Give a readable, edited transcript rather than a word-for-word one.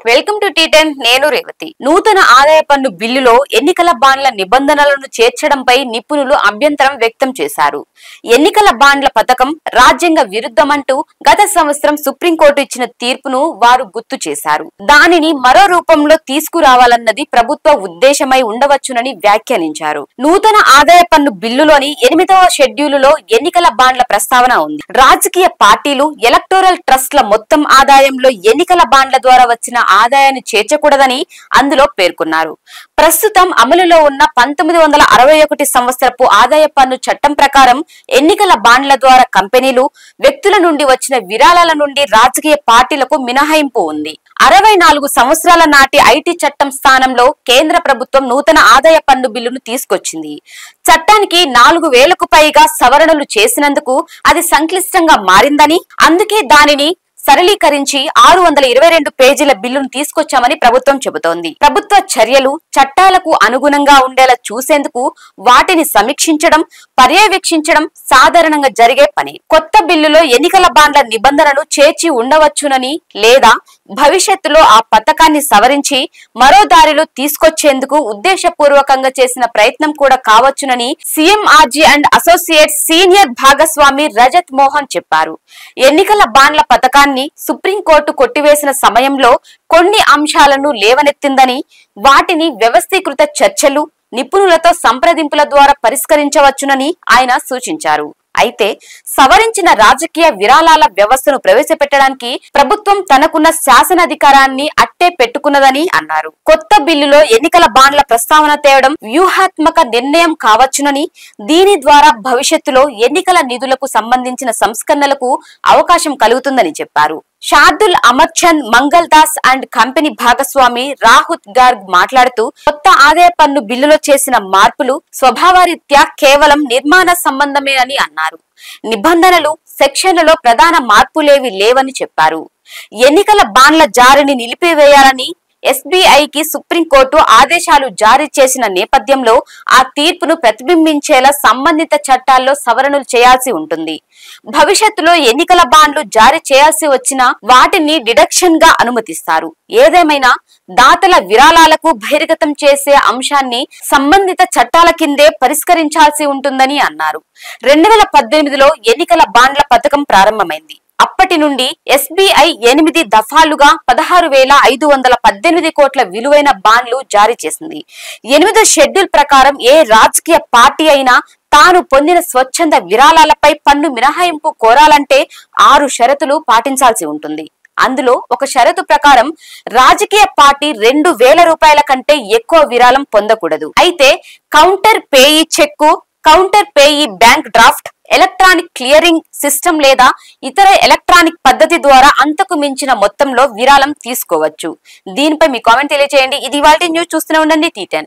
Welcome to టీ10 నేను రేవతి. నూతన ఆదాయ పన్ను బిల్లులో ఎన్నికల బాండ్ల నిబంధనలను చేర్చడంపై నిపుణులు అభ్యంతరం వ్యక్తం చేశారు. ఎన్నికల బాండ్ల పథకం రాజ్యాంగ విరుద్ధమంటూ గత సంవత్సరం సుప్రీంకోర్టు ఇచ్చిన తీర్పును వారు గుర్తు చేశారు. దానిని మరో రూపంలో తీసుకురావాలన్నది ప్రభుత్వ ఉద్దేశమై ఉండవచ్చునని వ్యాఖ్యానించారు. నూతన ఆదాయ పన్ను బిల్లులోని 8వ షెడ్యూలులో ఎన్నికల బాండ్ల ప్రస్తావన ఉంది. రాజకీయ పార్టీలు, ఎలక్టోరల్ ట్రస్ట్ల మొత్తం ఆదాయంలో ఎన్నికల బాండ్ల ద్వారా వచ్చిన ఆదాయాన్ని చేర్చకూడదని అందులో పేర్కొన్నారు. ప్రస్తుతం అమలులో ఉన్న 1961 సంవత్సరపు ఆదాయ పన్ను చట్టం ప్రకారం ఎన్నికల బాండ్ల ద్వారా కంపెనీలు, వ్యక్తుల నుండి వచ్చిన విరాళాల నుండి రాజకీయ పార్టీలకు మినహాయింపు ఉంది. 64 సంవత్సరాల నాటి ఐటీ చట్టం స్థానంలో కేంద్ర ప్రభుత్వం నూతన ఆదాయ పన్ను బిల్లును తీసుకొచ్చింది. చట్టానికి 4000కు పైగా సవరణలు చేసినందుకు అది సంక్లిష్టంగా మారిందని, అందుకే దానిని సరళీకరించి 622 పేజీల బిల్లును తీసుకొచ్చామని ప్రభుత్వం చెబుతోంది. ప్రభుత్వ చర్యలు చట్టాలకు అనుగుణంగా ఉండేలా చూసేందుకు వాటిని సమీక్షించడం, పర్యవేక్షించడం సాధారణంగా జరిగే పని. కొత్త బిల్లులో ఎన్నికల బాండ్ల నిబంధనను చేర్చి ఉండవచ్చునని, లేదా భవిష్యత్తులో ఆ పథకాన్ని సవరించి మరో దారిలో తీసుకొచ్చేందుకు ఉద్దేశపూర్వకంగా చేసిన ప్రయత్నం కూడా కావచ్చునని సిఎంఆర్జీ అండ్ అసోసియేట్స్ సీనియర్ భాగస్వామి రజత్ మోహన్ చెప్పారు. ఎన్నికల బాండ్ల పథకాన్ని సుప్రీంకోర్టు కొట్టివేసిన సమయంలో కొన్ని అంశాలను లేవనెత్తిందని, వాటిని వ్యవస్థీకృత చర్చలు, నిపుణులతో సంప్రదింపుల ద్వారా పరిష్కరించవచ్చునని ఆయన సూచించారు. అయితే సవరించిన రాజకీయ విరాళాల వ్యవస్థను ప్రవేశపెట్టడానికి ప్రభుత్వం తనకున్న శాసనాధికారాన్ని అట్టే పెట్టుకున్నదని అన్నారు. కొత్త బిల్లులో ఎన్నికల బాండ్ల ప్రస్తావన తేవడం వ్యూహాత్మక నిర్ణయం కావచ్చునని, దీని ద్వారా భవిష్యత్తులో ఎన్నికల నిధులకు సంబంధించిన సంస్కరణలకు అవకాశం కలుగుతుందని చెప్పారు. షార్దుల్ అమర్చంద్ మంగల్ దాస్ అండ్ కంపెనీ భాగస్వామి రాహుత్ గార్గ్ మాట్లాడుతూ, కొత్త ఆదాయ పన్ను బిల్లులో చేసిన మార్పులు స్వభావరీత్యా కేవలం నిర్మాణ సంబంధమేనని అన్నారు. నిబంధనలు, సెక్షన్లలో ప్రధాన మార్పులేవి లేవని చెప్పారు. ఎన్నికల బాండ్ల జారీని నిలిపివేయాలని ఎస్బీఐకి సుప్రీంకోర్టు ఆదేశాలు జారీ చేసిన నేపథ్యంలో ఆ తీర్పును ప్రతిబింబించేలా సంబంధిత చట్టాల్లో సవరణలు చేయాల్సి ఉంటుంది. భవిష్యత్తులో ఎన్నికల బాండ్లు జారీ చేయాల్సి వచ్చినా వాటిని డిడక్షన్ గా అనుమతిస్తారు. ఏదేమైనా దాతల విరాళాలకు బహిర్గతం చేసే అంశాన్ని సంబంధిత చట్టాల కిందే పరిష్కరించాల్సి ఉంటుందని అన్నారు. 2018లో ఎన్నికల బాండ్ల పథకం ప్రారంభమైంది. అప్పటి నుండి ఎస్బీఐ 8 దఫాలుగా 16,518 కోట్ల విలువైన బాండ్లు జారీ చేసింది. 8వ షెడ్యూల్ ప్రకారం ఏ రాజకీయ పార్టీ అయినా తాను పొందిన స్వచ్ఛంద విరాళాలపై పన్ను మినహాయింపు కోరాలంటే 6 షరతులు పాటించాల్సి ఉంటుంది. అందులో ఒక షరతు ప్రకారం రాజకీయ పార్టీ 2,000 రూపాయల కంటే ఎక్కువ విరాళం పొందకూడదు. అయితే counter payee cheque, counter payee bank draft, electronic clearing system లేదా ఇతర ఎలక్ట్రానిక్ పద్ధతి ద్వారా అంతకు మించిన మొత్తంలో విరాళం తీసుకోవచ్చు. దీనిపై మీ కామెంట్ తెలియజేయండి. ఇది ఇవాల్టి న్యూస్. చూస్తూనే ఉండండి టీ10.